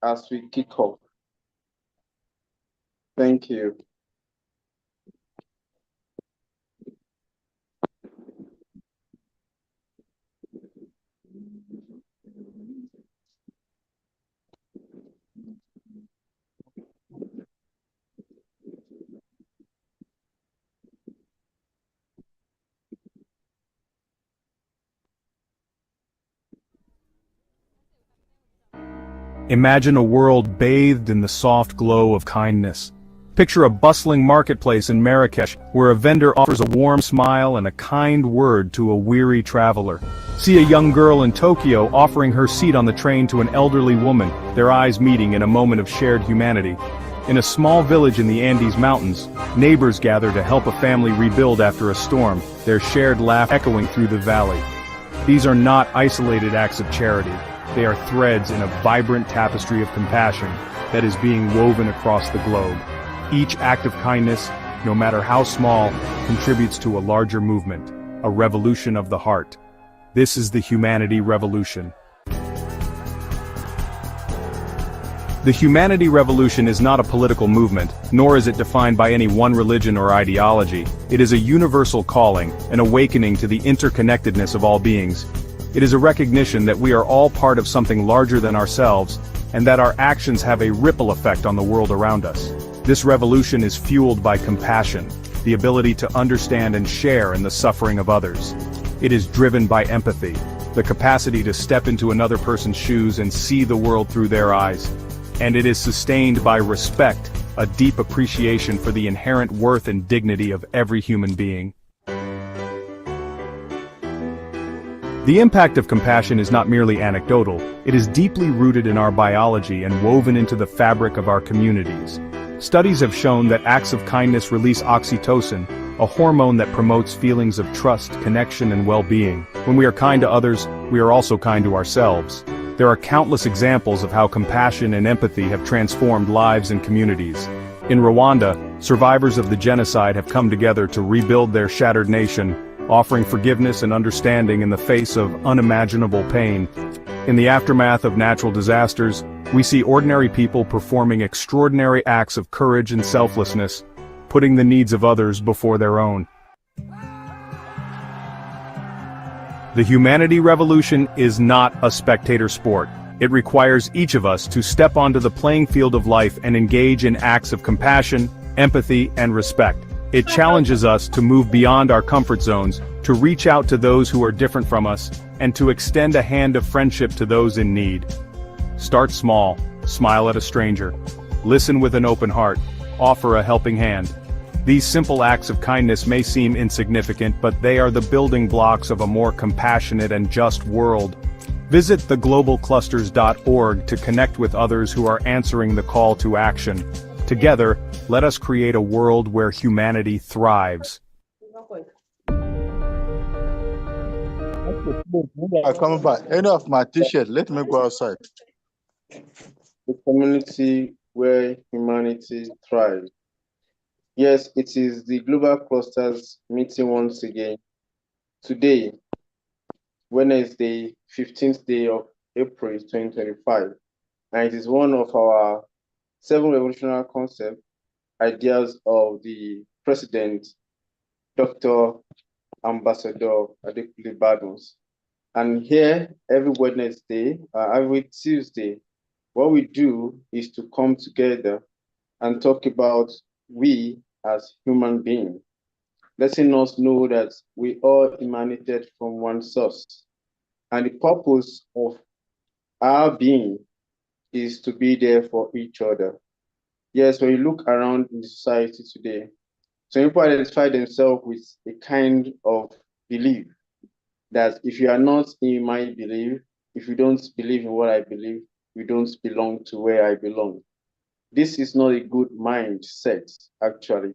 as we kick off. Thank you. Imagine a world bathed in the soft glow of kindness. Picture a bustling marketplace in Marrakesh, where a vendor offers a warm smile and a kind word to a weary traveler. See a young girl in Tokyo offering her seat on the train to an elderly woman, their eyes meeting in a moment of shared humanity. In a small village in the Andes Mountains, neighbors gather to help a family rebuild after a storm, their shared laugh echoing through the valley. These are not isolated acts of charity. They are threads in a vibrant tapestry of compassion that is being woven across the globe. Each act of kindness, no matter how small, contributes to a larger movement, a revolution of the heart. This is the Humanity Revolution. The Humanity Revolution is not a political movement, nor is it defined by any one religion or ideology. It is a universal calling, an awakening to the interconnectedness of all beings. It is a recognition that we are all part of something larger than ourselves, and that our actions have a ripple effect on the world around us. This revolution is fueled by compassion, the ability to understand and share in the suffering of others. It is driven by empathy, the capacity to step into another person's shoes and see the world through their eyes. And it is sustained by respect, a deep appreciation for the inherent worth and dignity of every human being. The impact of compassion is not merely anecdotal, it is deeply rooted in our biology and woven into the fabric of our communities. Studies have shown that acts of kindness release oxytocin, a hormone that promotes feelings of trust, connection, and well-being. When we are kind to others, we are also kind to ourselves. There are countless examples of how compassion and empathy have transformed lives and communities. In Rwanda, survivors of the genocide have come together to rebuild their shattered nation, offering forgiveness and understanding in the face of unimaginable pain. In the aftermath of natural disasters, we see ordinary people performing extraordinary acts of courage and selflessness, putting the needs of others before their own. The Humanity Revolution is not a spectator sport. It requires each of us to step onto the playing field of life and engage in acts of compassion, empathy, and respect. It challenges us to move beyond our comfort zones, to reach out to those who are different from us, and to extend a hand of friendship to those in need. Start small, smile at a stranger, listen with an open heart, offer a helping hand. These simple acts of kindness may seem insignificant, but they are the building blocks of a more compassionate and just world. Visit theglobalclusters.org to connect with others who are answering the call to action. Together, let us create a world where humanity thrives. I come back. Any of my t-shirt, let me go outside. The community where humanity thrives. Yes, it is the Global Clusters meeting once again. Today, Wednesday, 15th day of April 2025, and it is one of our 7 revolutionary concept ideas of the President, Dr. Ambassador Adekunle Badmus. And here, every Wednesday, every Tuesday, what we do is to come together and talk about we as human beings, letting us know that we all emanated from one source. And the purpose of our being is to be there for each other. Yes, when you look around in society today, some people identify themselves with a kind of belief that if you are not in my belief, if you don't believe in what I believe, you don't belong to where I belong. This is not a good mindset, actually.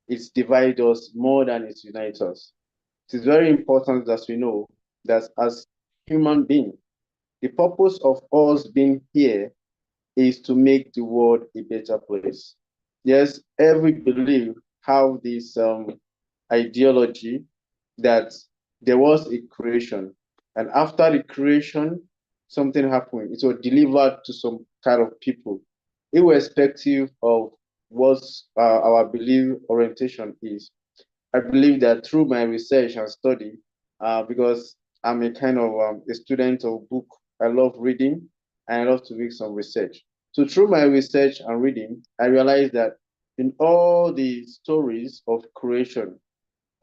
It divides us more than it unites us. It is very important that we know that as human beings, the purpose of us being here is to make the world a better place. Yes, every belief have this ideology that there was a creation, and after the creation, something happened, it was delivered to some kind of people, irrespective of what our belief orientation is. I believe that through my research and study, because I'm a kind of a student of book, I love reading and I love to read some research. So through my research and reading, I realized that in all the stories of creation,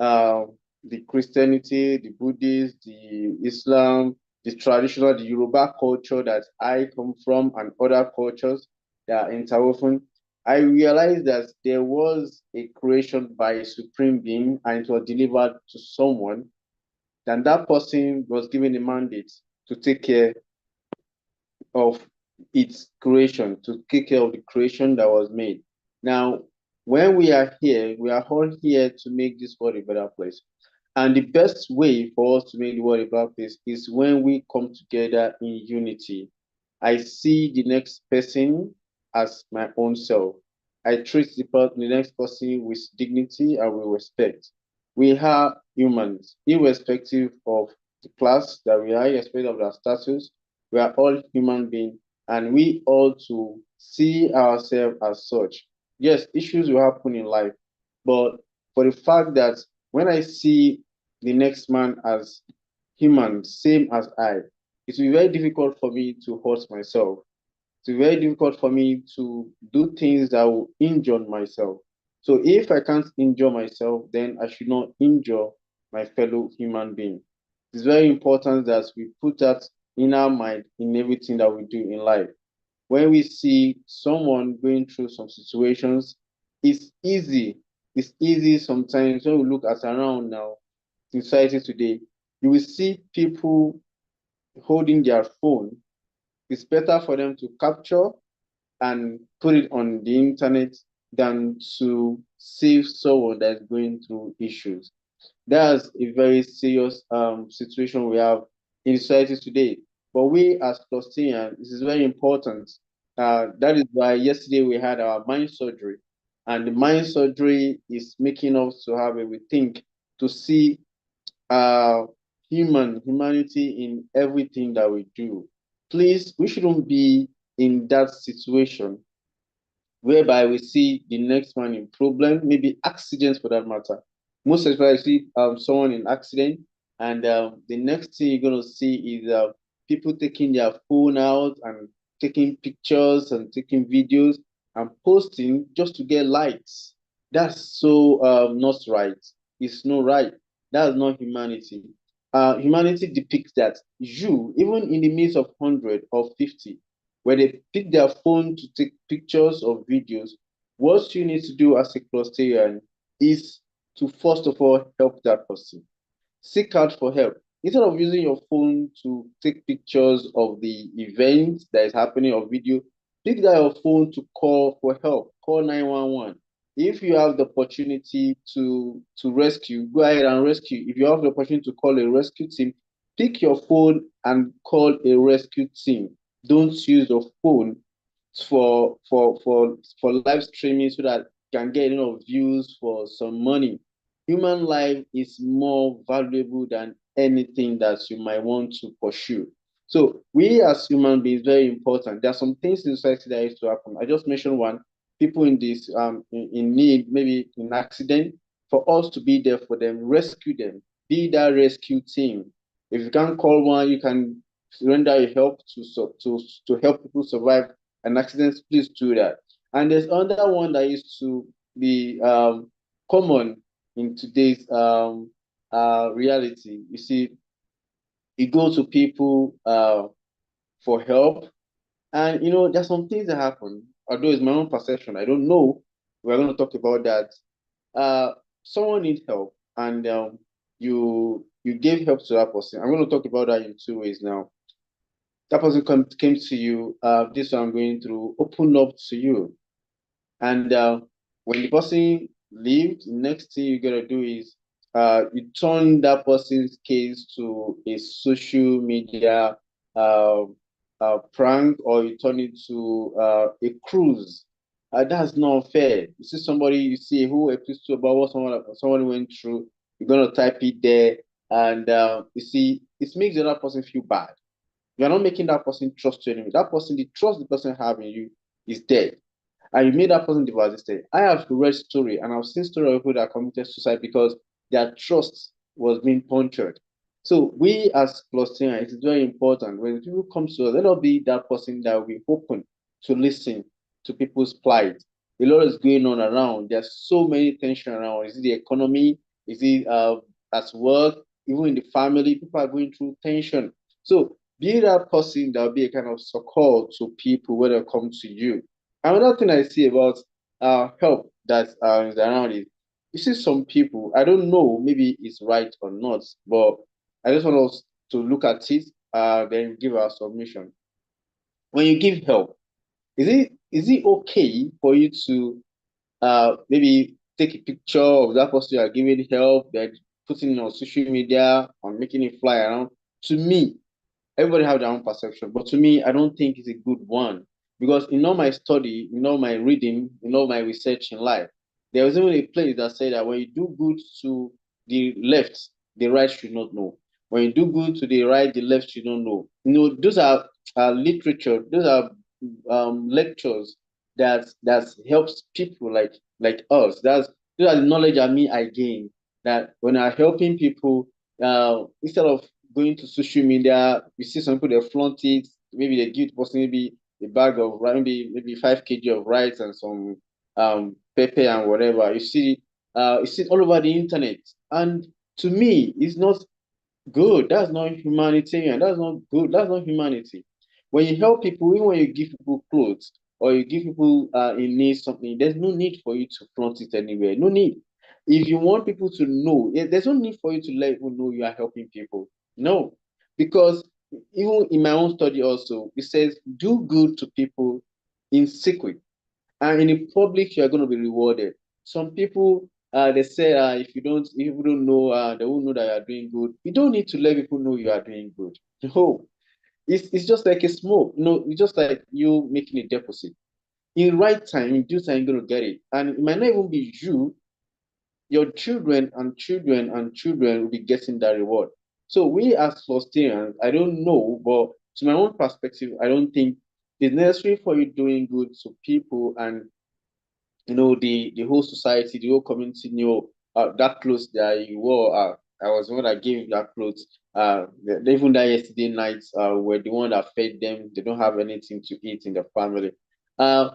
uh, the Christianity, the Buddhist, the Islam, the traditional, the Yoruba culture that I come from, and other cultures that are interwoven, I realized that there was a creation by a supreme being and it was delivered to someone, and that person was given a mandate to take care of its creation, to take care of the creation that was made. Now, when we are here, we are all here to make this world a better place. And the best way for us to make the world a better place is when we come together in unity. I see the next person as my own self. I treat the next person with dignity and with respect. We are humans, irrespective of the class that we are, irrespective of our status. We are all human beings, and we ought to see ourselves as such. Yes, issues will happen in life, but for the fact that when I see the next man as human, same as I, it will be very difficult for me to hurt myself. It's very difficult for me to do things that will injure myself. So if I can't injure myself, then I should not injure my fellow human being. It's very important that we put that in our mind in everything that we do in life. When we see someone going through some situations, it's easy. It's easy sometimes when we look at around now in society today, you will see people holding their phone. It's better for them to capture and put it on the internet than to save someone that's going through issues. That's a very serious situation we have in society today. But we as Palestinians, this is very important. That is why yesterday we had our mind surgery. And the mind surgery is making us to have a rethink to see uh, humanity in everything that we do. Please, we shouldn't be in that situation whereby we see the next man in problem, maybe accidents for that matter. Most especially, I see someone in accident, and the next thing you're gonna see is people taking their phone out and taking pictures and taking videos and posting just to get likes. That's so not right. It's not right. That's not humanity. Humanity depicts that you, even in the midst of 100 or 50, where they pick their phone to take pictures or videos, what you need to do as a clustarian is to first of all help that person. Seek out for help. Instead of using your phone to take pictures of the event that is happening or video, pick that your phone to call for help. Call 911. If you have the opportunity to rescue, go ahead and rescue. If you have the opportunity to call a rescue team, pick your phone and call a rescue team. Don't use your phone for live streaming so that you can get views for some money. Human life is more valuable than anything that you might want to pursue. So we as human beings very important. There are some things in society that used to happen. I just mentioned one. People in this in need, maybe in accident, for us to be there for them, rescue them, be that rescue team. If you can't call one, you can render your help to help people survive an accident. Please do that. And there's another one that used to be common in today's reality. You see, you go to people for help, and there's some things that happen. Although it's my own perception, I don't know. We're going to talk about that. Someone needs help, and you gave help to that person. I'm going to talk about that in two ways now. That person came to you. This one I'm going through. Open up to you, and when the person leaves, the next thing you gotta do is you turn that person's case to a social media uh, prank, or you turn it to a cruise. That's not fair. You see somebody, you see who episode about what someone went through, you're gonna type it there, and you see it makes the other person feel bad. You're not making that person trust you anymore. That person, the trust the person have in you is dead. And you made that person devastated. I have read story and I've seen story of people that committed suicide because their trust was being punctured. So we as Clustarians, it is very important when people come to us, let us be that person that will be open to listen to people's plight. A lot is going on around. There's so many tension around. Is it the economy? Is it at work? Even in the family, people are going through tension. So be that person that will be a kind of support to people when they come to you. Another thing I see about help that is around is you see some people, I don't know, maybe it's right or not, but I just want us to look at it, then give our submission. When you give help, is it okay for you to maybe take a picture of that person you are giving help, then putting it on social media or making it fly around? To me, everybody have their own perception, but to me, I don't think it's a good one because in all my study, in all my reading, in all my research in life, there was even a place that said that when you do good to the left, the right should not know. When you do good to the right, the left should not know. Those are literature. Those are lectures that helps people like us. Those are the knowledge I gain. That when I'm helping people, instead of going to social media, you see some people they flaunt it. Maybe they give the person maybe a bag of maybe 5 kg of rice and some pepper and whatever. You see it all over the internet. And to me, it's not good. That's not humanitarian. That's not good. That's not humanity. When you help people, even when you give people clothes or you give people in need something, there's no need for you to flaunt it anywhere. No need. If you want people to know, there's no need for you to let people know you are helping people. No, because even in my own study also, it says do good to people in secret, and in the public you are going to be rewarded. Some people they say if you don't know, they won't know that you are doing good. You don't need to let people know you are doing good. No, it's just like a smoke. It's just like you making a deposit. In right time, in due time, you're going to get it, and it might not even be you. Your children and children and children will be getting that reward. So we as Faustians, I don't know, but to my own perspective, I don't think it's necessary for you doing good to people and the whole society, the whole community knew that clothes that you wore. I was the one that gave that clothes. Even that yesterday night, were the one that fed them. They don't have anything to eat in the family. Uh,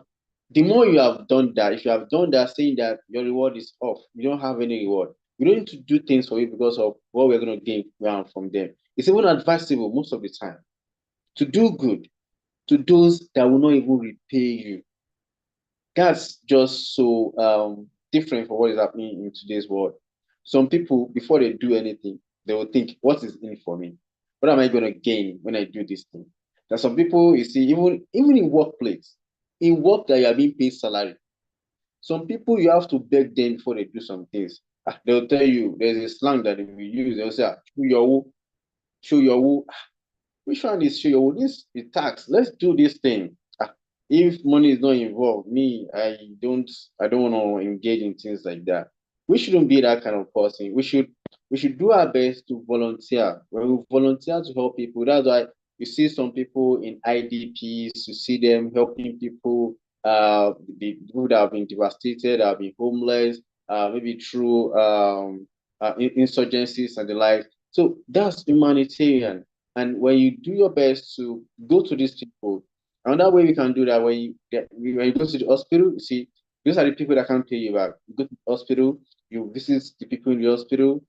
the more you have done that, if you have done that, saying that your reward is off, you don't have any reward. You don't need to do things for you because of what we're going to gain from them. It's even advisable most of the time to do good to those that will not even repay you. That's just so different from what is happening in today's world. Some people, before they do anything, they will think, what is in it for me? What am I going to gain when I do this thing? There's some people, you see, even in workplace, in work that you are being paid salary, some people you have to beg them before they do some things. They'll tell you, there's a slang that they will use. They'll say, show your who. Which one is sure? This is tax. Let's do this thing. If money is not involved, me, I don't want to engage in things like that. We shouldn't be that kind of person. We should do our best to volunteer. When we volunteer to help people, that's why you see some people in IDPs, you see them helping people, the people that have been devastated, that have been homeless, maybe through insurgencies and the like. So that's humanitarian. And when you do your best to go to these people, another way we can do that when you go to the hospital, you see, those are the people that can't pay you back. You go to the hospital, you visit the people in the hospital,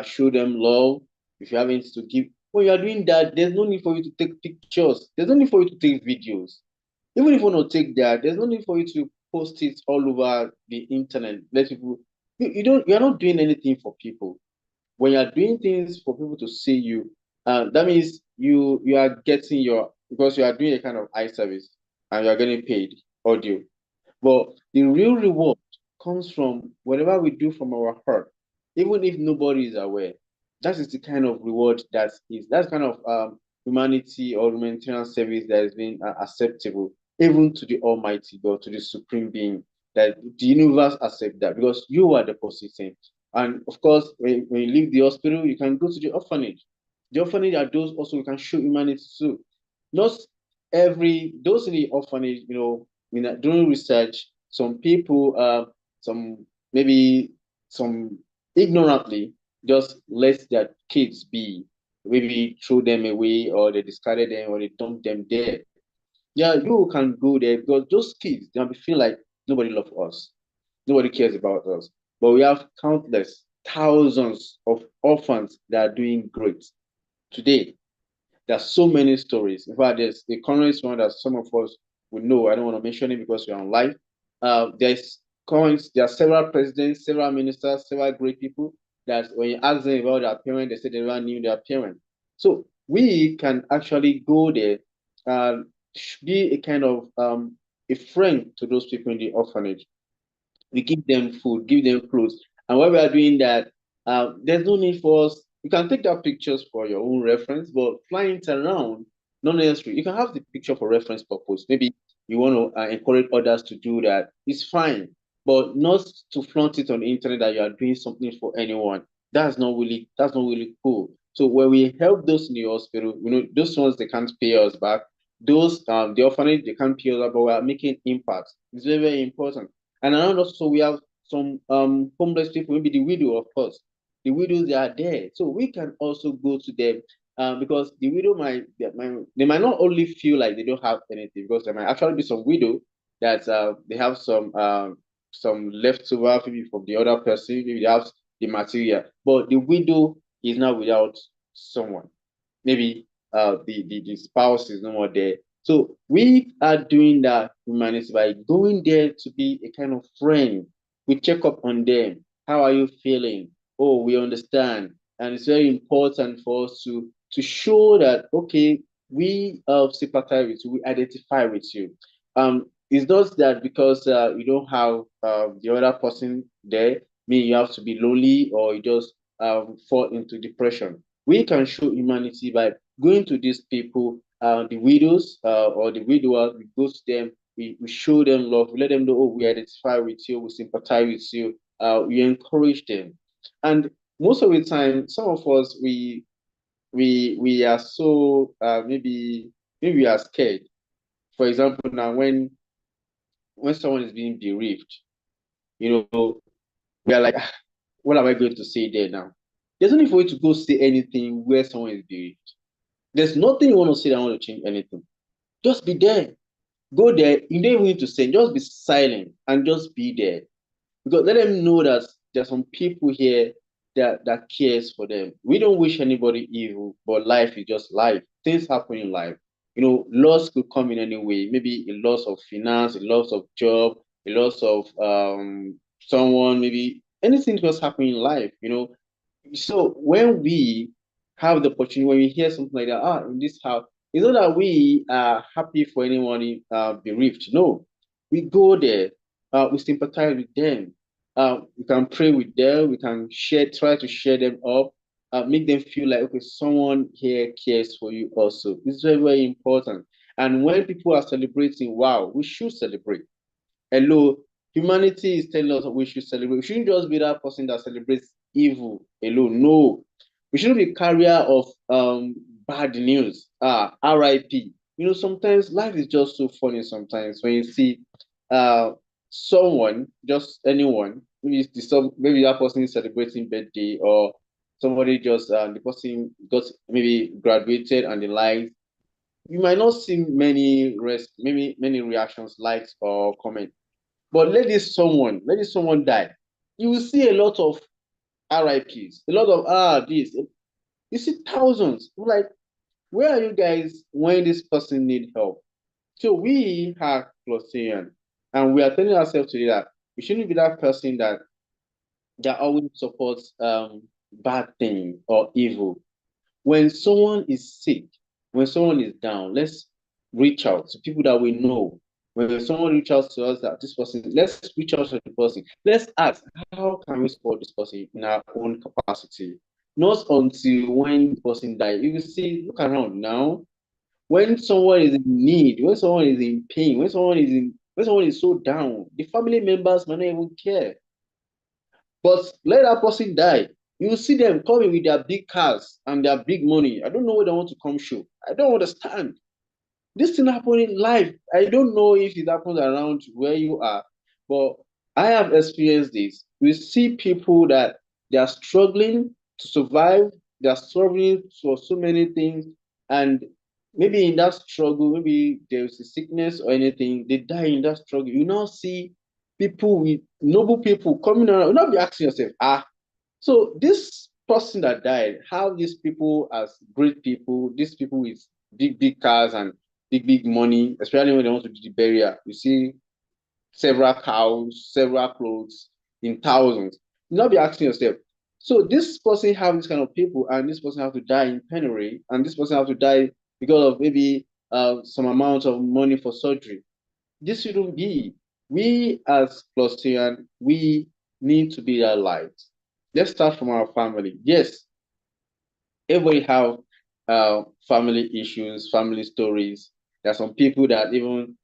show them love. If you have anything to give, when you are doing that, there's no need for you to take pictures. There's no need for you to take videos. Even if you want to take that, there's no need for you to post it all over the internet. Let people. You're not doing anything for people. When you're doing things for people to see you, that means you are getting because you are doing a kind of eye service and you are getting paid audio. But the real reward comes from whatever we do from our heart, even if nobody is aware. That is the kind of reward that's kind of humanity or humanitarian service that has been acceptable, even to the Almighty God, to the Supreme Being, that the universe accept that because you are the depositing. And of course, when you leave the hospital, you can go to the orphanage. The orphanage are those also we can show humanity to. Not every those in the orphanage, doing research, some people, some maybe some ignorantly just let their kids be, maybe throw them away or they discarded them or they dump them there. Yeah, you can go there because those kids they'll be feel like nobody loves us, nobody cares about us. But we have countless thousands of orphans that are doing great today. There's so many stories. In fact, there's the current one that some of us would know. I don't want to mention it because we're on live. There's current, there are several presidents, several ministers, several great people that when you ask them about their parents, they say they never knew their parents. So we can actually go there and be a kind of a friend to those people in the orphanage. We give them food, give them clothes. And while we are doing that, there's no need for us. You can take that pictures for your own reference, but flying it around, not necessary. You can have the picture for reference purpose. Maybe you want to encourage others to do that. It's fine, but not to flaunt it on the internet that you are doing something for anyone. That's not really cool. So when we help those in the hospital, those ones they can't pay us back. Those the orphanage they can't pay us back, but we are making impact. It's very, very important. And around us, so we have some homeless people, maybe the widow, of course. The widows they are there. So we can also go to them because the widow they might not only feel like they don't have anything, because there might actually be some widow that they have some leftover maybe from the other person, maybe they have the material, but the widow is now without someone. Maybe the spouse is no more there. So we are doing that humanity by going there to be a kind of friend. We check up on them. How are you feeling? Oh, we understand. And it's very important for us to show that, okay, we sympathize with you, we identify with you. It's not that because you don't have the other person there, mean you have to be lonely or you just fall into depression. We can show humanity by going to these people, the widows or the widowers, we go to them, we show them love, we let them know, oh, we identify with you, we sympathize with you, we encourage them. And most of the time, some of us, we are so, maybe we are scared. For example, now when someone is being bereaved, we are like, "Ah, what am I going to say there now?" There's no need for you to go say anything where someone is bereaved. There's nothing you want to say that want to change anything. Just be there. Go there. You don't even need to say. Just be silent and just be there. Because let them know that there's some people here that cares for them. We don't wish anybody evil, but life is just life. Things happen in life. Loss could come in any way. Maybe a loss of finance, a loss of job, a loss of someone, maybe anything just happen in life. So when we have the opportunity, when we hear something like that, in this house, it's not that we are happy for anyone bereaved. No, we go there, we sympathize with them. We can pray with them. We can try to share them up, make them feel like, okay, someone here cares for you also. It's very, very important. And when people are celebrating, wow, we should celebrate. Hello, humanity is telling us we should celebrate. We shouldn't just be that person that celebrates evil alone. No, we shouldn't be carrier of bad news. RIP. Sometimes life is just so funny sometimes when you see uh someone, just anyone, maybe that person is celebrating birthday or somebody just the person got maybe graduated and the likes. You might not see maybe many reactions, likes or comments. But let this someone die. You will see a lot of RIPs, a lot of this. You see thousands. Like, where are you guys when this person need help? So we are Colossian, and we are telling ourselves today that we shouldn't be that person that always supports bad thing or evil. When someone is sick, when someone is down, let's reach out to people that we know. When someone reach out to us that this person, let's reach out to the person. Let's ask, how can we support this person in our own capacity? Not until when the person dies. You will see, look around now. When someone is in need, when someone is in pain, when someone is so down, the family members may not even care. But let that person die. You will see them coming with their big cars and their big money. I don't know what they want to come show. I don't understand. This thing happen in life. I don't know if it happens around where you are, but I have experienced this. We see people that they are struggling to survive, they are struggling for so many things, and maybe in that struggle, maybe there's a sickness or anything, they die in that struggle. You now see people with noble people coming around. You now be asking yourself, so this person that died, how these people as great people, these people with big, big cars and big, big money, especially when they want to do the burial, you see several cows, several clothes in thousands. You now be asking yourself, so this person have this kind of people, and this person have to die in penury, and this person have to die because of maybe some amount of money for surgery. This shouldn't be. We as Clustian, we need to be that light. Let's start from our family. Yes, everybody have family issues, family stories. There are some people that even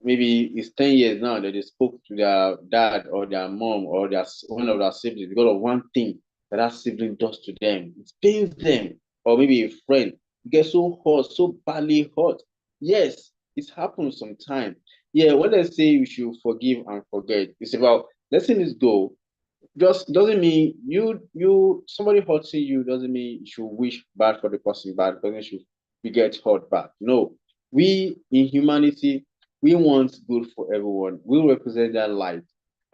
maybe it's 10 years now that they spoke to their dad or their mom or their one of their siblings because of one thing that that sibling does to them. It pains them. Or maybe a friend gets so hot, so badly hot. Yes, it happens sometimes. Yeah, when they say we should forgive and forget, it's about letting this go. Just doesn't mean somebody hurting you doesn't mean you should wish bad for the person bad, doesn't should you get hurt back. No. We in humanity, we want good for everyone. We represent that light.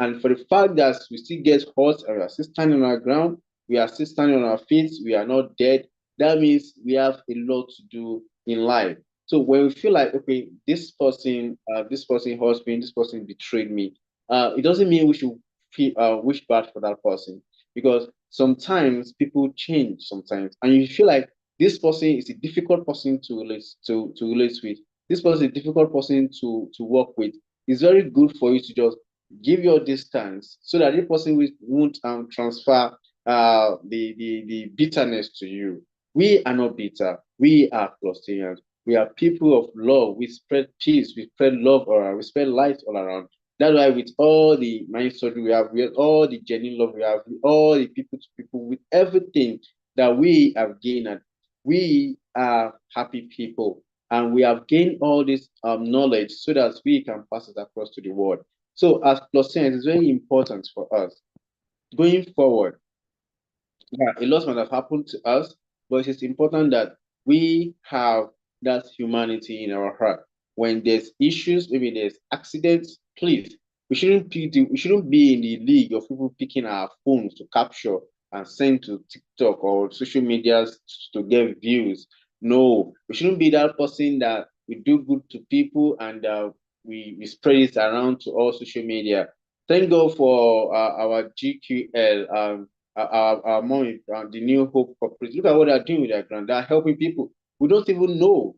And for the fact that we still get hurt and we are still standing on our ground, we are still standing on our feet, we are not dead, that means we have a lot to do in life. So when we feel like, okay, this person hurt me, this person betrayed me, it doesn't mean we should wish bad for that person, because sometimes people change sometimes, and you feel like this person is a difficult person to relate with. This person is a difficult person to work with. It's very good for you to just give your distance so that the person won't transfer the bitterness to you. We are not bitter. We are Clustinians. We are people of love. We spread peace. We spread love around. We spread light all around. That's why with all the mind surgery we have, with all the genuine love we have, with all the people to people, with everything that we have gained, and we are happy people. And we have gained all this knowledge so that we can pass it across to the world. So as Clusters, it's very important for us going forward. Yeah, a lot might have happened to us, but it's important that we have that humanity in our heart. When there's issues, maybe there's accidents, please, we shouldn't be in the league of people picking our phones to capture and send to TikTok or social medias to get views. No, we shouldn't be that person that we do good to people and we spread it around to all social media. Thank God for our GQL. Our mom, the New Hope Corporate. Look at what they're doing with their grant. They're helping people. We don't even know.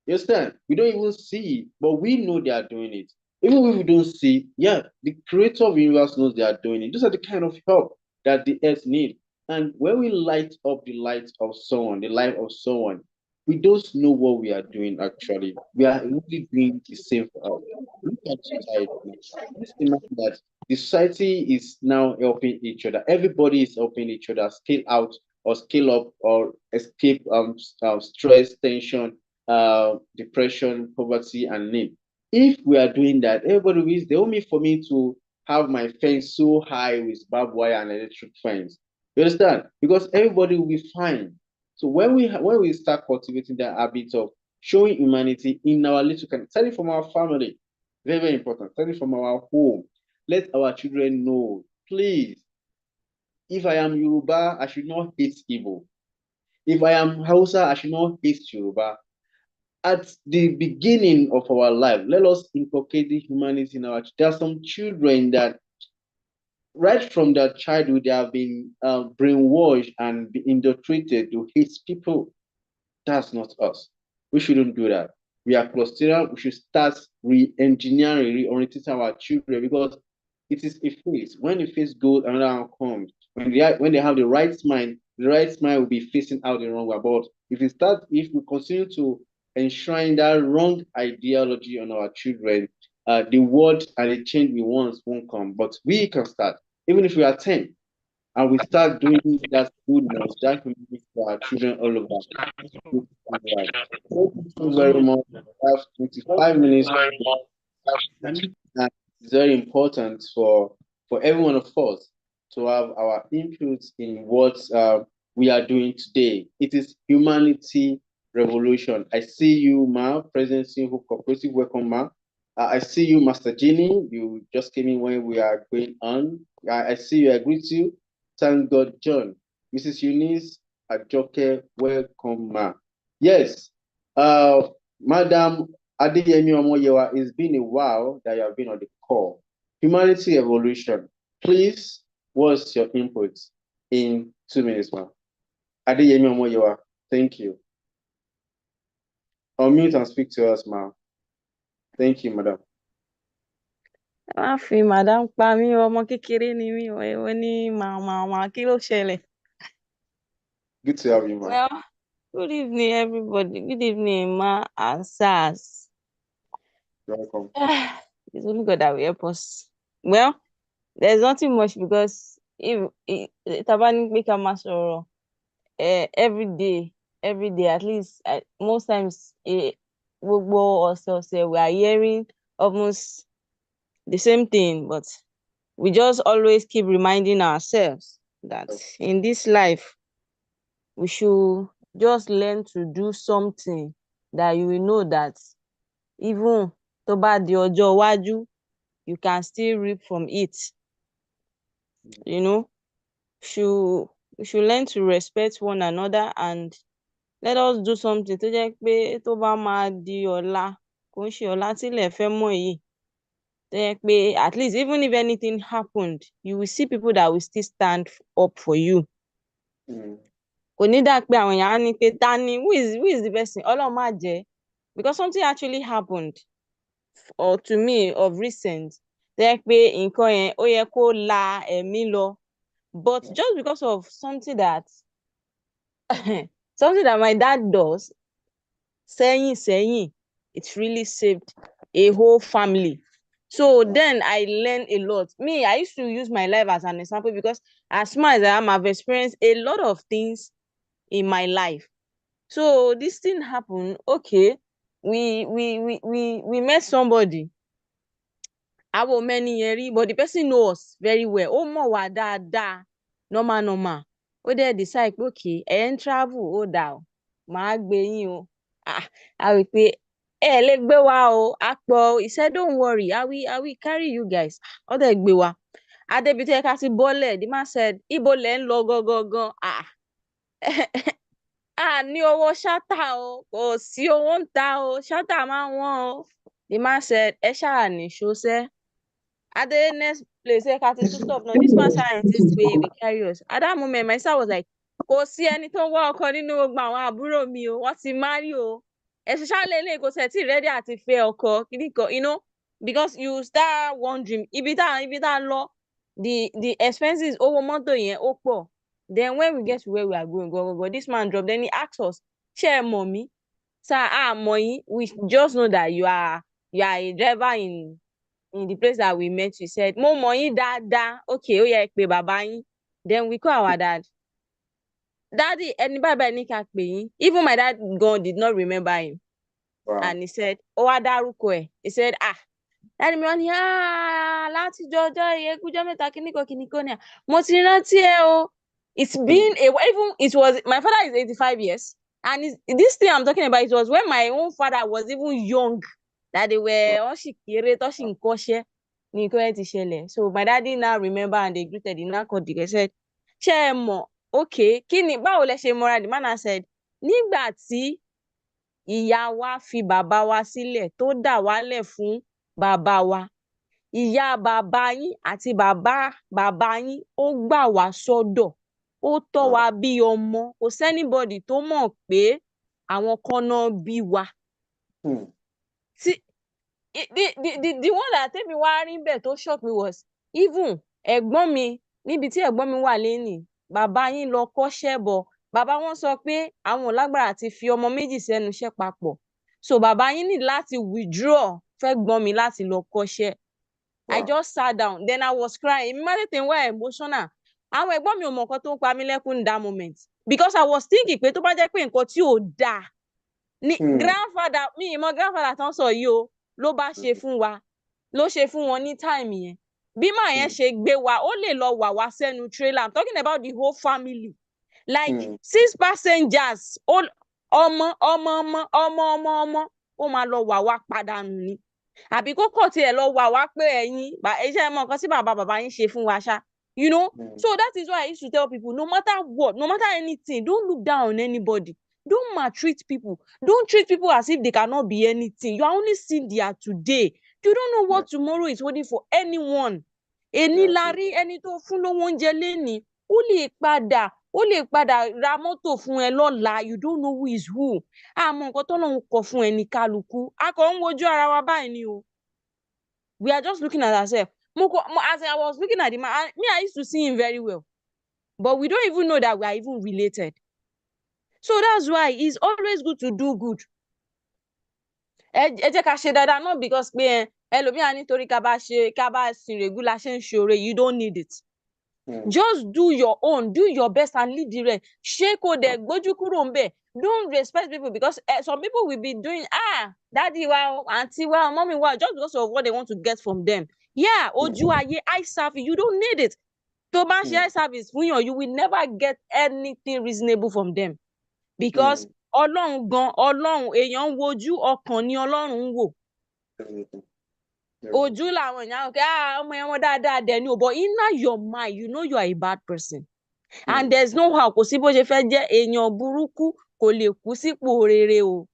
You understand? We don't even see, but we know they are doing it. Even if we don't see, yeah, the creator of the universe knows they are doing it. Those are the kind of help that the earth needs. And when we light up the light of someone, the life of someone, we don't know what we are doing actually. We are really doing the same for us. Look at society. Just imagine that the society is now helping each other. Everybody is helping each other scale out or scale up or escape stress, tension, depression, poverty, and need. If we are doing that, everybody will. They want me for me to have my fence so high with barbed wire and electric fence. You understand? Because everybody will be fine. So when we start cultivating that habit of showing humanity in our little country, starting from our family, very, very important, starting from our home, let our children know, please, if I am Yoruba, I should not hate Igbo. If I am Hausa, I should not hate Yoruba. At the beginning of our life, let us inculcate the humanity in our. There are some children that right from their childhood they have been brainwashed and be indoctrinated to hate people. That's not us. We shouldn't do that. We are clustering. We should start re-engineering, reorienting our children because it is a phase. When the phase goes, another one comes. When they have the right mind will be facing out the wrong way. But if we continue to enshrine that wrong ideology on our children, the word and the change we want won't come. But we can start, even if we are 10, and we start doing that goodness, that humanity for our children all over. Right. Thank you so very much. We have 25 minutes. And it's very important for every one of us to have our input in what we are doing today. It is humanity revolution. I see you, Ma, President Sinhu Cooperative. Welcome, Ma. I see you, Master Genie. You just came in when we are going on. I see you. I greet you. Thank God, John. Mrs. Eunice Ajoke, welcome, Ma. Yes, Madam Adeyemi Omoyewa, it's been a while that you have been on the call. Humanity evolution. Please, what's your input in 2 minutes, ma'am? Adeyemi Omoyewa, thank you. Unmute and speak to us, ma'am. Thank you, madam. Madam pa mí, ọmọ kékeré ni mí, ó ní màmá kí ló ṣẹlẹ̀? Good to have you, ma'am. Well, good evening, everybody. Good evening, Ma and Sars. Welcome. It's only God that will help us. Well, there's nothing much because if Tabani make a master every day, at least most times, we are hearing almost the same thing, but we just always keep reminding ourselves that in this life, we should just learn to do something that you will know that even tó bá di ọjọ́ iwájú, you can still reap from it. You know, we should learn to respect one another and let us do something tó jẹ́ pé tó bá máa di ọ̀la, kò ń ṣe ọ̀la tílẹ̀ fẹ́ mọ́ yìí. Tó jẹ́ pé at least even if anything happened, you will see people that will still stand up for you. Kò ní dà pé àwọn èèyàn á ní pé ta ni, who is the person? Ọlọ́run má jẹ́. Because something actually happened or to me of recent, tó jẹ́ pé nǹkan yẹn ó yẹ kó la ẹ̀mí lọ. But just because of something that my dad does, sẹ́yìn, it really saved a whole family. So then I learned a lot. Me, I used to use my life as an example because as smart as I am, I've experienced a lot of things in my life. So this thing happened. Okay, we met somebody. Our many years, but the person knows us very well. Ó mọ̀ wá dáadáa, normal. Ó dẹ̀ decide pé okay, ẹ̀ ń travel, ó dà o, màá gbé yín o. A wí pé ẹ lè gbé wa o, a pọ̀. He said don't worry, I will carry you guys. Ó dẹ̀ gbé wa. Adébi tó yẹ ká ti bọ́lẹ̀, the man said, ibo lẹ̀ ń lọ gangan. Ní owó ṣátà o, kò sí owó ń ta o, ṣátà máa ń wọ́n o. The man said, ẹ ṣáà nìṣó sẹ́. At the next place, stop. No, this man scientist way we carry us. At that moment, my son was like, kò sí ẹni tó wá ọkọ nínú gbogbo àwọn àbúrò mi o, wọ́n ti marry o. Especially kò ṣe tí ready àti fẹ́ ọkọ, you know, because you start wondering, ibi tá lọ, the expenses owó mọ́tò yẹn ó pọ̀. Then when we get to where we are going, go, this man dropped. Then he asked us, ṣé ẹ mọ̀ mí? Sir, mọ̀ yín. We just know that you are a driver in the place that we met. We said, mo mọ̀ yín dáadáa. Okay, ó yẹ pé bàbá yín. Then we call our dad. Daddy, ẹni bàbá ní ká pè yín. Even my dad God did not remember him. Wow. And he said, ó wá dárúkọ ẹ̀. He said, daddy mi wọ́n ní, láti jọjọ́ ìyẹ́kújọ́ mẹ́ta kíníkan ni. Mo ti rántí ẹ o. It's been my father is 85 years. And this thing I'm talking about, it was when my own father was even young. That they were so my daddy now remember and they greeted him. Now called they said, ṣé ẹ mọ̀, okay, báwo lẹ ṣe mọ̀ra? The man said, nígbà tí ìyá wa fi bàbá wa sílẹ̀ tó dà wálẹ̀ fún bàbá wa, ìyá bàbá yín àti bàbá yín ó gbà wá sọ́dọ̀, ó tọ́ wa bí ọmọ. Kò sẹ́nibody tó mọ̀ pé àwọn kan náà bí wa. See, the one that take me worrying bẹ́ẹ̀ tó shock me was even ẹ̀gbọ́n mi, níbi tí ẹ̀gbọ́n mi wà lẹ́nìí, bàbá yín lọ kọ́ṣẹ́ bọ̀. Bàbá wọn sọ pé àwọn ò lágbára ti fi ọmọ méjì sẹ́nu iṣẹ́ papọ̀. So bàbá yín ní láti withdraw fẹ́ gbọ́n mi láti lọ kọ́ṣẹ́. Wow. I just sat down. Then I was crying. Èmi má tètè wá emotional. àwọn ẹ̀gbọ́n mi ò mọ nǹkan tó ń pa mí lẹ́kún in that moment because I was thinking pé tó bá jẹ́ pé nǹkan tí ò dáa ni grandfather mi ìmọ̀ grandfather tán sọ yìí o ló bá ṣe fún wa ló ṣe fún wọn ní time yẹn bí màá yẹn ṣe gbé wa ó lè lọ wà wá sẹ́nu trailer I'm talking about the whole family like 6 passengers ọmọ ó máa lọ wà wá padà nù ni àbí kókò tiẹ̀ lọ wà wá pé ẹ̀yin iṣẹ́ mọ nǹkan tí bàbá yín ṣe fún wa ṣá you know so that is why I used to tell people no matter what no matter anything don't look down on anybody don't maltreat people don't treat people as if they cannot be anything you are only seen there today you don't know what tomorrow is waiting for anyone ẹni la rí ẹni tó fún lówó oúnjẹ lénìí ó lè padà ra mọ́tò fún ẹ lọ́la you don't know who is who àmọ́ nǹkan tọ́lọ́run kọ fún ẹni kálukú a kò ń wojú ara wa báyìí ni o we are just looking at ourselves as I was looking at him I used to see him very well but we don't even know that we are even related so that's why it's always good to do good ẹ jẹ́ ká ṣe dáadáa not because pé ẹlòmíà nítorí ká bá sin règùn la ṣe ń ṣoore you don't need it. Just do your own, do your best and leave the rest. Ṣé kò dẹ̀ gbójú kúrò ńbẹ̀. Don't respect people because some people will be doing daddy wa auntie wa mommy wa just because of what they want to get from them. Yeah, ojú ayé eye service you don't need it. Tó bá ń ṣe eye service fún yàn you will never get anything reasonable from them because Ọlọ́run èèyàn ń wojú ọkàn ni Ọlọ́run ń wò. Ojú làwọn èèyàn ọmọ yẹn wọn dáadáa dẹ ni o but inner your mind you know you are a bad person and there's no how kò sí bó ṣe fẹ́ jẹ́ èèyàn burúkú kò lè kú sípò rere o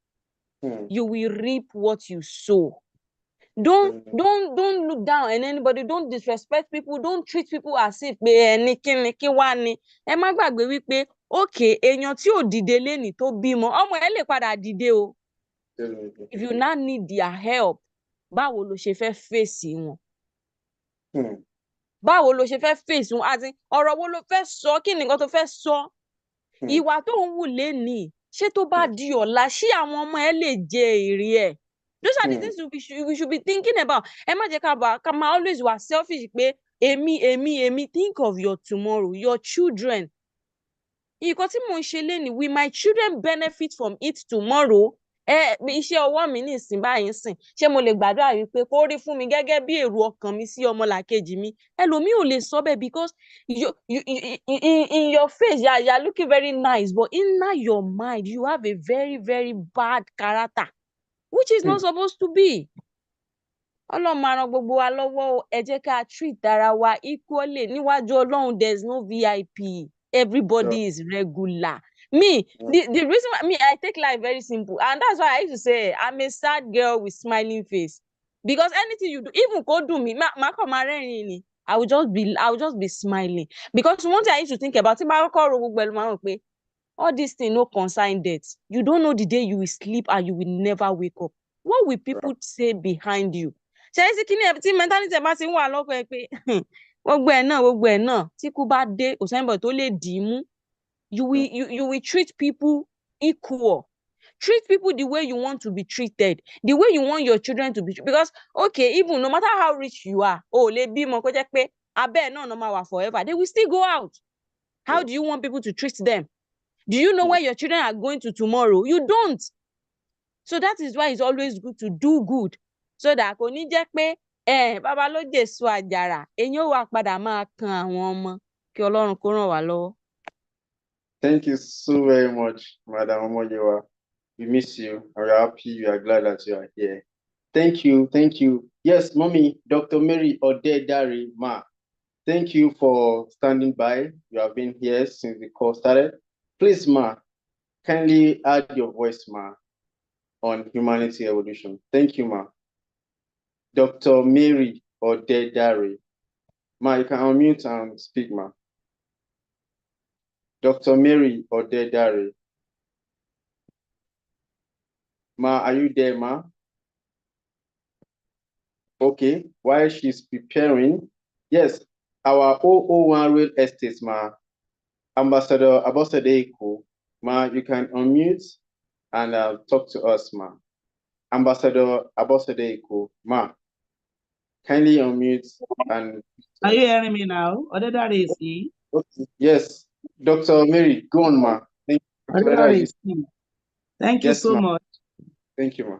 you will reap what you sow don't look down on anybody don't disrespect people don't treat people as if pé ẹni kíni kí wá ni ẹ má gbàgbé wípé okay èèyàn tí ò dìde lénìí tó bímọ ọmọ ẹ lè padà dìde o if you now need their help báwo lo ṣe fẹ́ fèsì wọn báwo lo ṣe fẹ́ fèsì wọn àti ọ̀rọ̀ wo lo fẹ́ sọ kí ni nǹkan tó fẹ́ sọ ìwà tó ń wù lénìí ṣé tó bá di ọ̀la ṣé àwọn ọmọ ẹ lè jẹ èrè ẹ̀ those are the things we should be thinking about ẹ má jẹ́ ká máa always wà selfish pé èmi think of your tomorrow your children nǹkan tí mò ń ṣe lénìí will my children benefit from it tomorrow iṣẹ́ ọwọ́ mi ní ìsìn báyìí sìn ṣé mo lè gbàdúrà wípé kó rí fún mi gẹ́gẹ́ bí èrò ọkàn mi sí ọmọlàkejì mi ẹlòmíì ò lè sọ bẹ́ẹ̀ because in your face you are looking very nice but inner your mind you have a very very bad character which is not supposed to be. Ọlọ́run máa ràn gbogbo wa lọ́wọ́ ẹ jẹ́ ká treat ara wa equally níwájú Ọlọ́run there is no VIP everybody is regular. The reason why I take life very simple and that's why I used to say I'm a sad girl with smiling face because anything you do even kó dùn mí má kàn máa rẹ́rìn ni I will just be smiling because one thing I used to think about tí bá kọ́kọ́ ro gbogbo ẹ̀ ló máa ń pé all this thing no concern death you don't know the day you will sleep and you will never wake up what will people say behind you ṣe é sí kí ni tí mentality bá ti ń wà lọ́kọ̀ ẹ pé gbogbo ẹ̀ náà tí kú bá dé kò sẹ́nìbọ̀ tó lè dì í mú. You will treat people equal. Treat people the way you want to be treated, the way you want your children to be treated. Because okay, even no matter how rich you are, lè bímọ kó jẹ́ pé abẹ́ náà no matter forever, they will still go out. How do you want people to treat them? Do you know where your children are going to tomorrow? You don't. So that is why it's always good to do good. So that kò ní jẹ́ pé bàbá ló jèso àjàrà, èyàn ó wá padà máa kan àwọn ọmọ kí Ọlọ́run kó ràn wá lọ́wọ́. Thank you so very much, Madam Omoyewa. We miss you, and we are happy, we are glad that you are here. Thank you. Yes, Mommy, Dr. Mary Odedari, Ma. Thank you for standing by. You have been here since the call started. Please, Ma, kindly add your voice, Ma, on humanity evolution. Thank you, Ma. Dr. Mary Odedari. Ma, you can unmute and speak, Ma. Dr. Mary Odedari. Ma, are you there, Ma? Okay, while she's preparing, yes, our 001 Real Estate, Ma, Ambassador Eko, Ma, you can unmute and talk to us, Ma. Ambassador Eko, Ma, kindly unmute and... Are you hearing me now? Odedari is he? Okay. Yes. Dr. Mary, go on, ma. Thank you. So, Very esteemed. Thank you yes, so ma. much. Thank you, ma.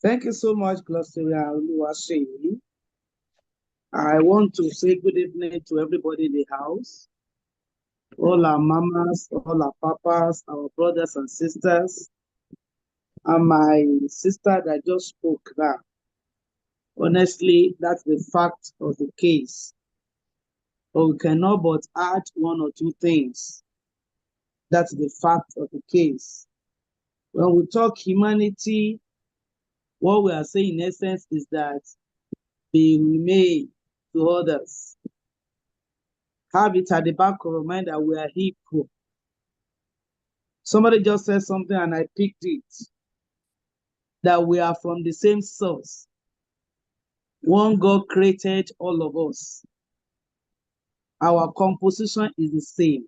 Thank you so much, Gloria Oluwaseyi. I want to say good evening to everybody in the house, all our mamas, all our papas, our brothers and sisters, and my sister that just spoke now. Honestly, that's the fact of the case. But we cannot but add one or two things. That's the fact of the case. When we talk humanity, what we are saying in essence is that be remain to others. Have it at the back of our mind that we are equal. Somebody just said something and I picked it. That we are from the same source. One God created all of us. Our composition is the same.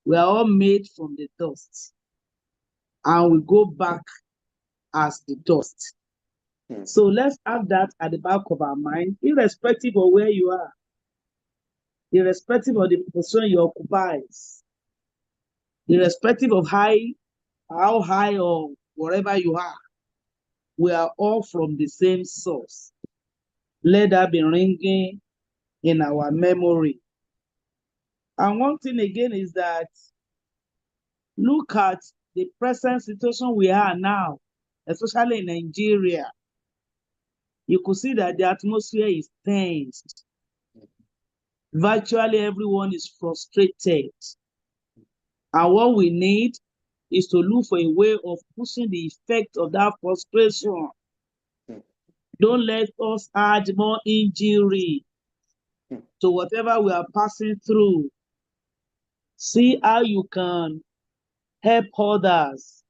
We are all made from the dust. And we go back as the dust. So let's have that at the back of our mind, irrespective of where you are, irrespective of the position you occupy, irrespective of how high or wherever you are, we are all from the same source. Let that be ringing in our memory. And one thing again is that look at the present situation we are now, especially in Nigeria. You could see that the atmosphere is tense. Virtually everyone is frustrated. And what we need is to look for a way of pushing the effect of that frustration. Don't let us add more injury to whatever we are passing through. See how you can help others.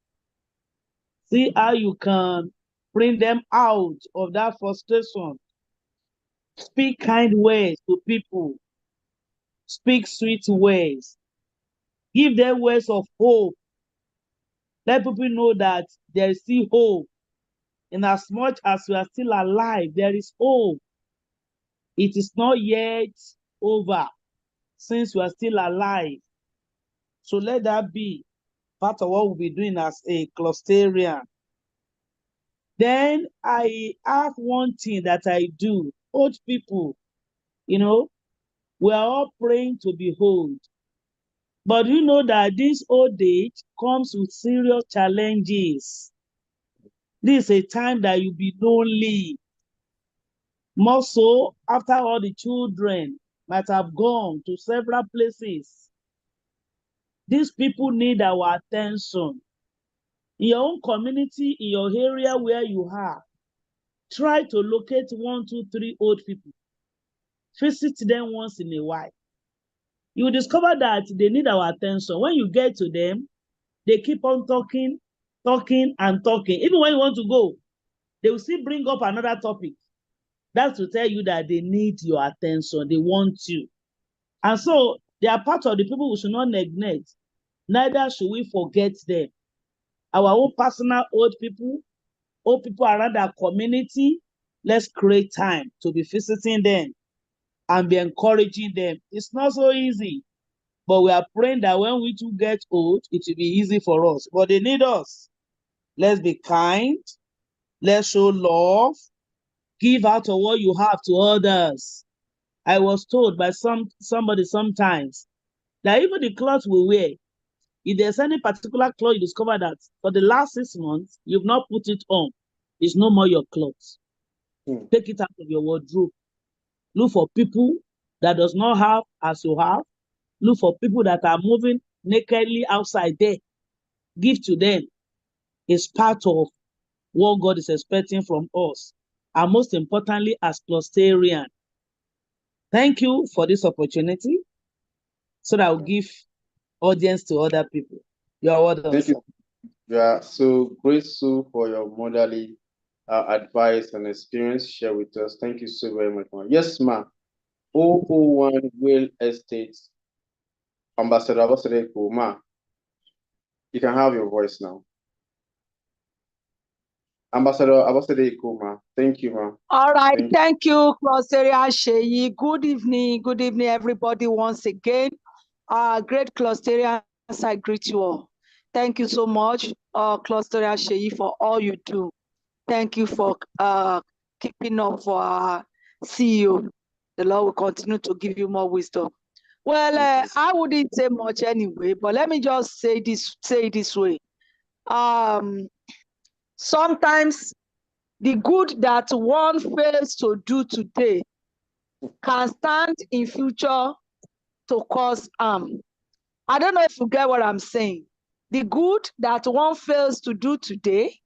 See how you can bring them out of that frustration. Speak kind words to people. Speak sweet words. Give them words of hope. Let people know that there is still hope. And as much as we are still alive, there is hope. It is not yet over since we are still alive. So let that be part of what we'll be doing as a clusterian. Then I have one thing that I do. Old people, we are all praying to be old. But you know that this old age comes with serious challenges. This is a time that you'll be lonely. More so after all the children might have gone to several places. These people need our attention. In your own community, in your area where you are, try to locate 1, 2, 3 old people. Visit them once in a while. You will discover that they need our attention. When you get to them, they keep on talking, and talking. Even when you want to go, they will still bring up another topic. That's to tell you that they need your attention. They want you. And so they are part of the people we should not neglect. Neither should we forget them. Our own personal old people around our community, let's create time to be visiting them and be encouraging them. It's not so easy, but we are praying that when we too get old, it will be easy for us. But they need us. Let's be kind. Let's show love. Give out of what you have to others. I was told by somebody sometimes that even the clothes we wear, if there's any particular cloth you discover that for the last 6 months, you've not put it on, it's no more your clothes. Take it out of your wardrobe. Look for people that does not have as you have. Look for people that are moving nakedly outside there. Give to them. It's part of what God is expecting from us. And most importantly, as clusterian. Thank you for this opportunity so that I'll give audience to other people. You are welcome. Thank you. Yeah, so grateful for your motherly advice and experience shared with us. Thank you so very much, ma. Yes, ma. 001 Real Estate Ambassador ma. You can have your voice now. Ambassador ma. Thank you, ma. All right, thank you, Gloria Sheyi. Good evening, everybody, once again. Great Clusterians, I greet you all. Thank you so much, Clusteria Sheyi, for all you do. Thank you for keeping up for our CEO. The Lord will continue to give you more wisdom. Well, I wouldn't say much anyway, but let me just say it this way. Sometimes the good that one fails to do today can stand in future to cause harm. I don't know if you get what I'm saying. The good that one fails to do today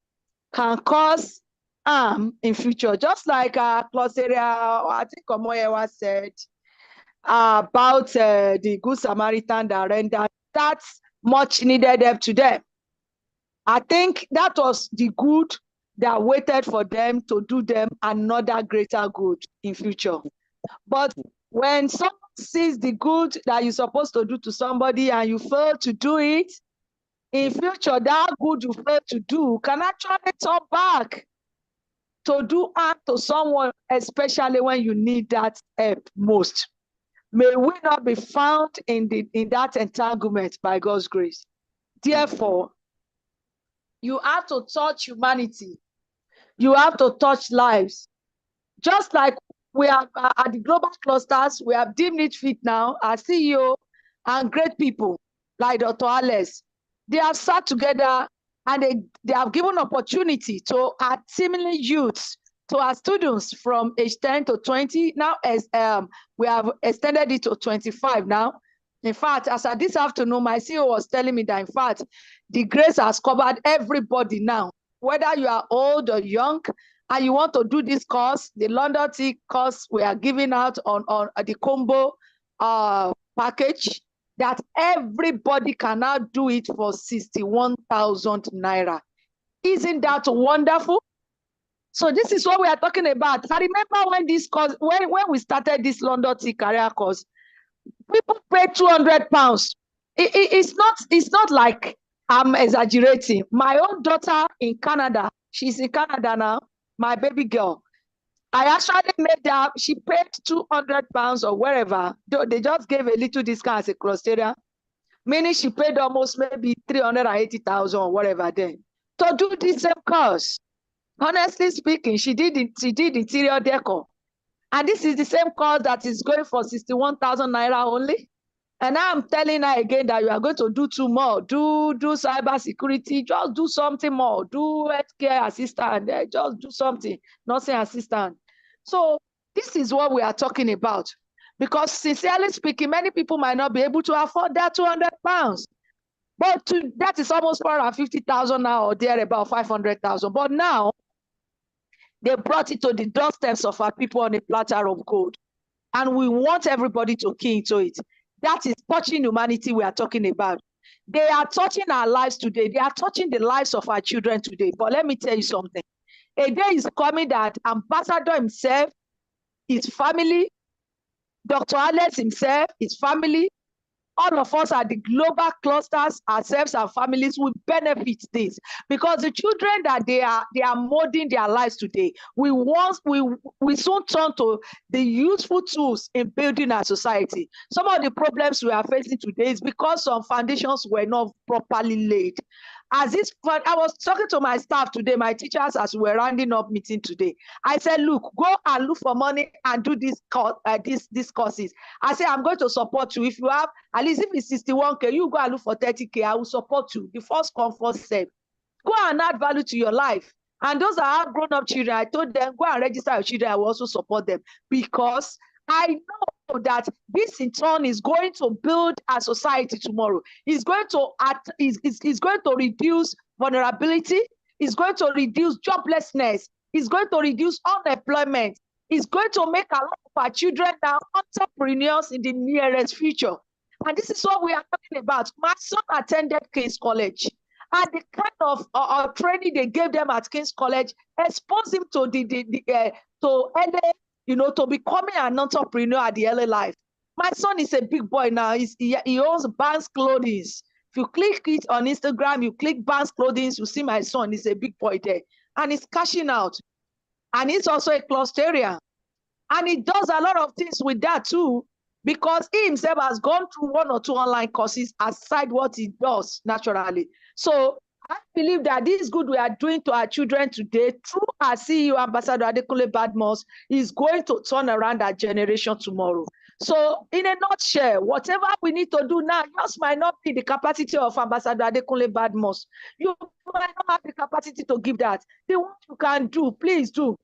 can cause harm in future. Just like Clusterian, I think Omoyewa said about the Good Samaritan that rendered that much needed help to them. I think that was the good that waited for them to do them another greater good in future. But when someone sees the good that you're supposed to do to somebody and you fail to do it, in future, that good you fail to do can actually turn back to do harm to someone, especially when you need that help most. May we not be found in that entanglement by God's grace. Therefore, you have to touch humanity. You have to touch lives. Just like we have at the global clusters, we have deemed it fit now, our CEO and great people like Dr. Alex. They have sat together and they have given opportunity to our seemingly youths, to our students from age 10 to 20. Now, as we have extended it to 25 now. In fact, as of this afternoon, my CEO was telling me that, in fact, the grace has covered everybody now, whether you are old or young, and you want to do this course, the London Tea course we are giving out on the combo package, that everybody can now do it for 61,000 naira. Isn't that wonderful? So this is what we are talking about. I remember when this course, when we started this London Tea career course, people paid 200 pounds. It's not like I'm exaggerating. My own daughter in Canada, she's in Canada now, my baby girl. I actually made that, she paid 200 pounds or wherever. They just gave a little discount as a cluster, meaning she paid almost maybe 380,000 or whatever then to do this same course. Honestly speaking, she did interior decor. And this is the same course that is going for 61,000 naira only. And now I'm telling her again that you are going to do two more. Do cyber security, just do something more. Do healthcare assistant, just do something, nursing assistant. So this is what we are talking about. Because sincerely speaking, many people might not be able to afford that 200 pounds. But that is almost 450,000 now, or there about 500,000. But now, they brought it to the doorsteps of our people on a platter of gold. And we want everybody to key into it. That is touching humanity we are talking about. They are touching our lives today. They are touching the lives of our children today. But let me tell you something. A day is coming that Ambassador himself, his family, Dr. Alex himself, his family, all of us at the global clusters, ourselves and families will benefit this, because the children that they are molding their lives today, we soon turn to the useful tools in building our society. Some of the problems we are facing today is because some foundations were not properly laid. I was talking to my staff today, my teachers, as we were rounding up meeting today. I said, look, go and look for money and do these courses. I said, I'm going to support you. If you have, at least if it's 61K, you go and look for 30K, I will support you. The first come, first serve. Go and add value to your life. And those that have grown-up children, I told them, go and register your children. I will also support them, because I know that this in turn is going to build our society tomorrow. It's going to reduce vulnerability. It's going to reduce joblessness. It's going to reduce unemployment. It's going to make a lot of our children now entrepreneurs in the nearest future. And this is what we are talking about. My son attended King's College. And the kind of training they gave them at King's College exposed him to to becoming an entrepreneur at the early life. My son is a big boy now. He owns Barnes Clothing. If you click it on Instagram, you click Barnes Clothing, you see my son. He's a big boy there. And he's cashing out. And he's also a clusterian. And he does a lot of things with that too. because he himself has gone through 1 or 2 online courses aside what he does naturally. So I believe that this good we are doing to our children today through our CEO, Ambassador Adekunle Badmus, is going to turn around our generation tomorrow. So in a nutshell, whatever we need to do now just might not be the capacity of Ambassador Adekunle Badmus. You might not have the capacity to give that. The what you can do, please do.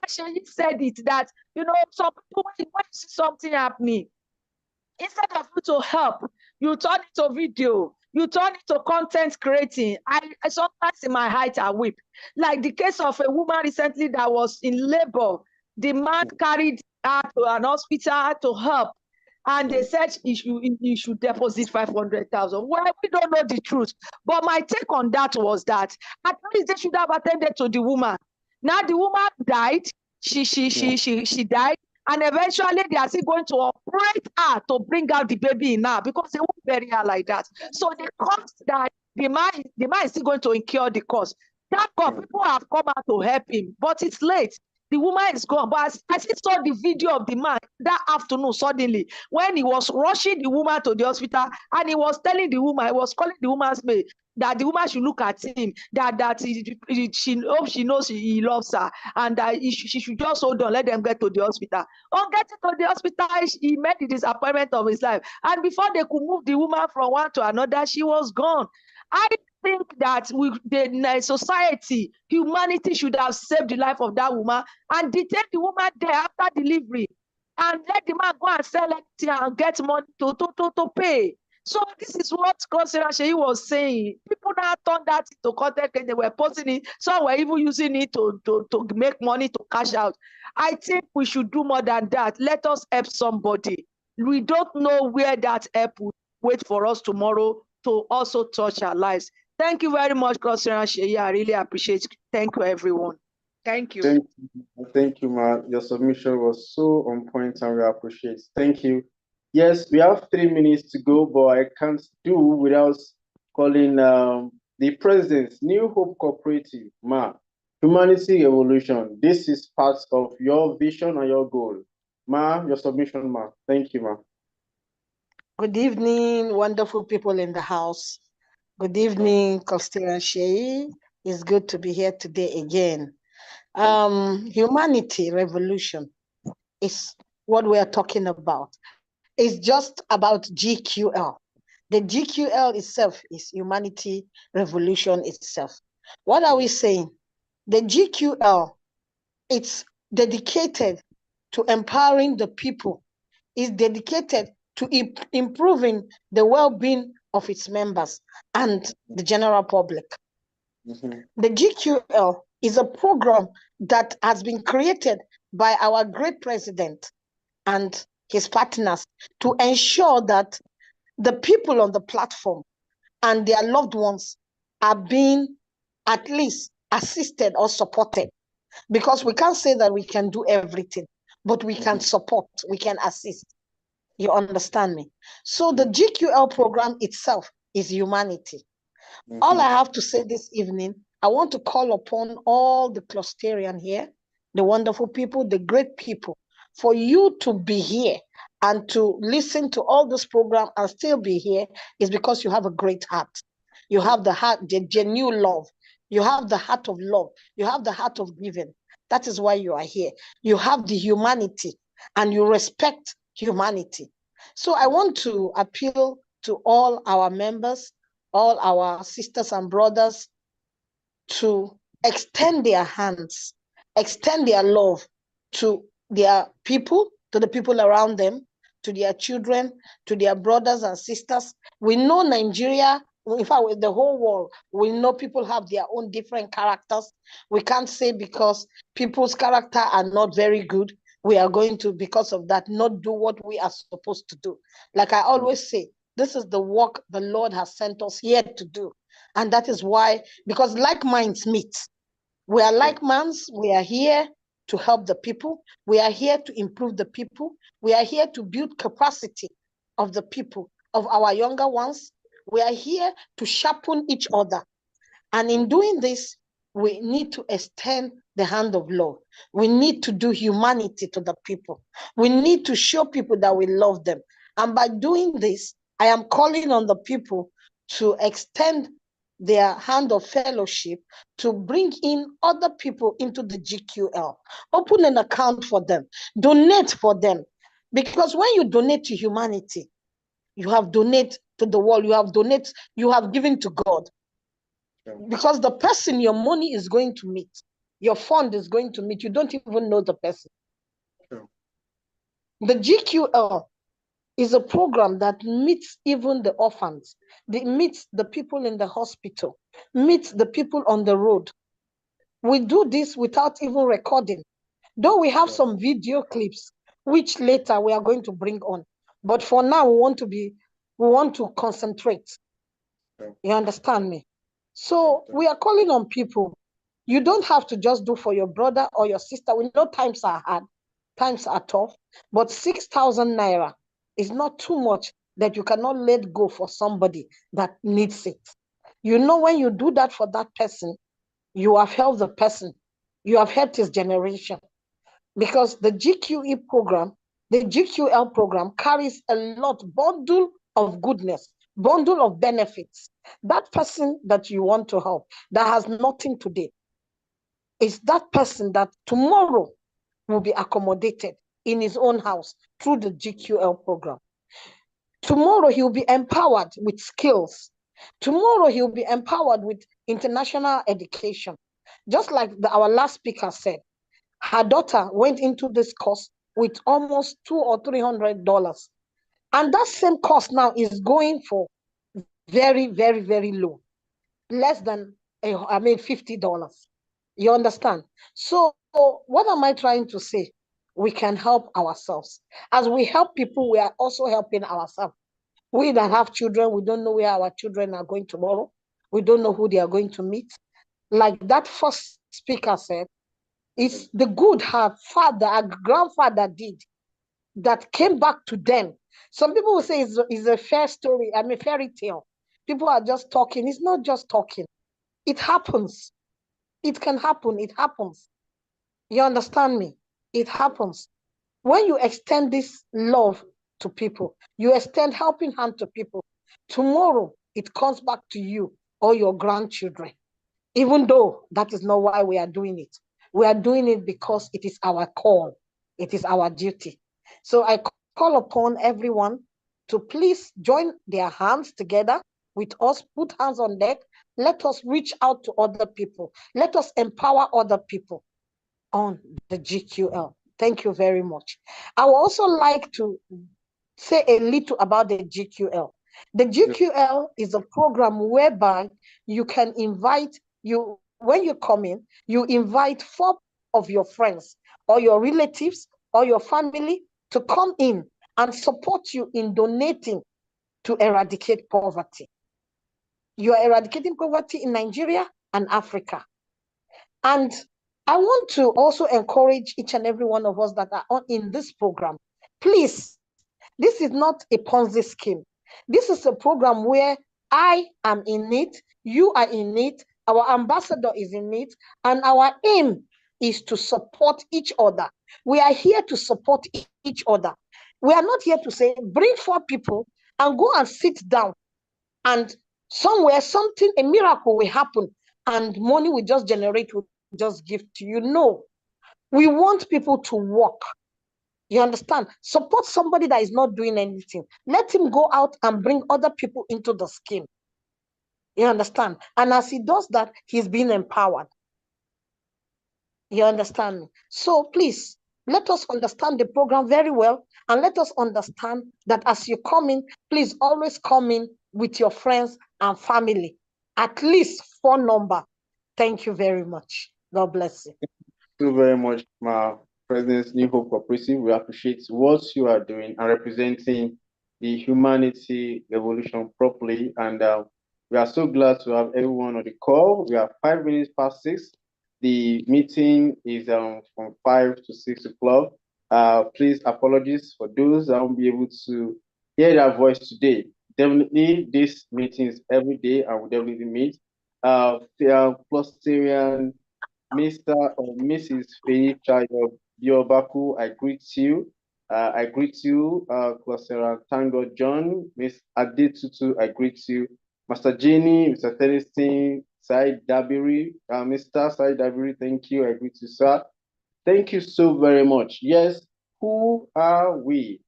She said it that, you know, some people, when you see something happening, instead of you to help, you turn it to video, you turn it to content creating. I sometimes in my height I weep. Like the case of a woman recently that was in labor. The man carried her to an hospital to help. And they said he should deposit 500,000. Well, we don't know the truth. But my take on that was that at least they should have attended to the woman. Now the woman died. She died. And eventually they are still going to operate her to bring out the baby in her because they won't bury her like that. So the cost that the man is still going to incur the cost. That God, people have come out to help him, but it's late. The woman is gone. But I still saw the video of the man that afternoon suddenly when he was rushing the woman to the hospital and he was telling the woman, he was calling the woman's maid that the woman should look at him, she hopes she knows he loves her, and that she should just hold on, let them get to the hospital. On getting to the hospital, he met the disappointment of his life. And before they could move the woman from one to another, she was gone. I think that the society, humanity should have saved the life of that woman and detain the woman there after delivery and let the man go and sell it and get money to pay. So this is what Councillor Sheyi was saying. People now turned that into content and they were posting it. Some were even using it to make money, to cash out. I think we should do more than that. Let us help somebody. We don't know where that help will wait for us tomorrow to also touch our lives. Thank you very much, Councillor Sheyi. I really appreciate it. Thank you, everyone. Thank you. Thank you, Ma. Your submission was so on point and we appreciate it. Thank you. Yes, we have 3 minutes to go, but I can't do without calling the president, New Hope Cooperative, Ma. Humanity Evolution. This is part of your vision and your goal. Ma, your submission, Ma. Thank you, Ma. Good evening, wonderful people in the house. Good evening, Councillor Sheyi. It's good to be here today again. Humanity Revolution is what we are talking about. It's just about GQL. The GQL itself is Humanity Revolution itself. What are we saying? The GQL, it's dedicated to empowering the people. It's dedicated to improving the well-being of its members and the general public. The GQL is a program that has been created by our great president and his partners to ensure that the people on the platform and their loved ones are being at least assisted or supported. Because we can't say that we can do everything, but we can support, we can assist. You understand me? So the GQL program itself is humanity. All I have to say this evening, I want to call upon all the clusterian here, the wonderful people, the great people, for you to be here and to listen to all this program and still be here is because you have a great heart. You have the heart, the genuine love. You have the heart of love. You have the heart of giving. That is why you are here. You have the humanity and you respect humanity. So I want to appeal to all our members, all our sisters and brothers to extend their hands, extend their love to their people, to the people around them, to their children, to their brothers and sisters. We know Nigeria, in fact, with the whole world, we know people have their own different characters. We can't say because people's character are not very good, we are going to, because of that, not do what we are supposed to do. Like I always say, this is the work the Lord has sent us here to do. And that is why, because like minds meet. We are like minds, we are here to help the people. We are here to improve the people. We are here to build capacity of the people, of our younger ones. We are here to sharpen each other. And in doing this, we need to extend the hand of love. We need to do humanity to the people. We need to show people that we love them. And by doing this, I am calling on the people to extend their hand of fellowship to bring in other people into the GQL. Open an account for them. Donate for them. Because when you donate to humanity, you have donated to the world, you have given to God. Because the person your money is going to meet, your fund is going to meet, you don't even know the person. The GQL is a program that meets even the orphans. It meets the people in the hospital, meets the people on the road. We do this without even recording. Though we have some video clips, which later we are going to bring on. But for now, we want to concentrate. You understand me? So we are calling on people. You don't have to just do for your brother or your sister. We know times are hard, times are tough, but 6,000 naira is not too much that you cannot let go for somebody that needs it. You know, when you do that for that person, you have helped the person. You have helped his generation. Because the GQE program, the GQL program carries a bundle of goodness, bundle of benefits. That person that you want to help, that has nothing today, is that person that tomorrow will be accommodated in his own house through the GQL program. Tomorrow he will be empowered with skills. Tomorrow he will be empowered with international education. Just like our last speaker said, her daughter went into this course with almost $200 or $300. And that same course now is going for very, very, very low. Less than, $50. You understand? So what am I trying to say? We can help ourselves. As we help people, we are also helping ourselves. We that have children, we don't know where our children are going tomorrow. We don't know who they are going to meet. Like that first speaker said, it's the good her father, her grandfather did that came back to them. Some people will say it's a fair story, fairy tale. People are just talking. It's not just talking. It happens. It can happen. It happens. You understand me? It happens. When you extend this love to people, you extend helping hand to people, tomorrow it comes back to you or your grandchildren. Even though that is not why we are doing it. We are doing it because it is our call. It is our duty. So I call upon everyone to please join their hands together with us, put hands on deck. Let us reach out to other people. Let us empower other people on the GQL. Thank you very much. I would also like to say a little about the GQL. The GQL is a program whereby you can invite when you come in, you invite 4 of your friends or your relatives or your family to come in and support you in donating to eradicate poverty. You are eradicating poverty in Nigeria and Africa. And I want to also encourage each and every one of us that are in this program. Please, this is not a Ponzi scheme. This is a program where I am in it, you are in it, our ambassador is in it, and our aim is to support each other. We are here to support each other. We are not here to say, bring 4 people and go and sit down and somewhere a miracle will happen and money will just generate, will just give to you. No, we want people to work. You understand? Support somebody that is not doing anything. Let him go out and bring other people into the scheme. You understand? And as he does that, he's being empowered. You understand me? So please, let us understand the program very well. And let us understand that as you come in, please always come in with your friends and family. At least 4 number. Thank you very much. God bless you. Thank you very much, my President, New Hope Cooperative. We appreciate what you are doing and representing the humanity revolution properly. And we are so glad to have everyone on the call. We are 5 minutes past 6. The meeting is from 5 to 6 o'clock. Please, apologies for those that won't be able to hear their voice today. Definitely, this meeting is every day and we'll definitely meet. Clusterian, Mr. or Mrs. Faye Chayo Biobaku, I greet you. I greet you, Clusterian Tango John, Miss Adetutu, I greet you. Master Jenny, Mr. Tennyson, Said Dabiri, Mr. Said Dabiri, thank you, I greet you, sir. Thank you so very much. Yes, who are we?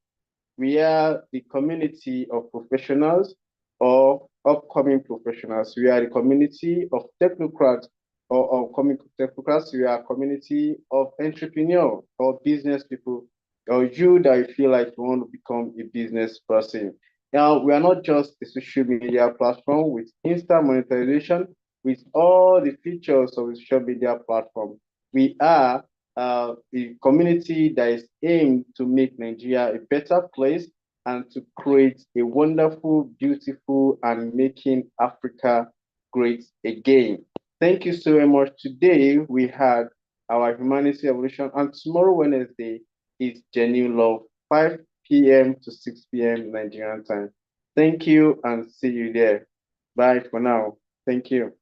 We are the community of professionals or upcoming professionals. We are the community of technocrats or upcoming technocrats. We are a community of entrepreneurs or business people, or you that you feel like you want to become a business person. Now, we are not just a social media platform with instant monetization, with all the features of a social media platform. We are a community that is aimed to make Nigeria a better place and to create a wonderful, beautiful, and making Africa great again. Thank you so very much. Today we had our Humanity Evolution, and tomorrow, Wednesday, is Genuine Love, 5 p.m. to 6 p.m. Nigerian time. Thank you and see you there. Bye for now. Thank you.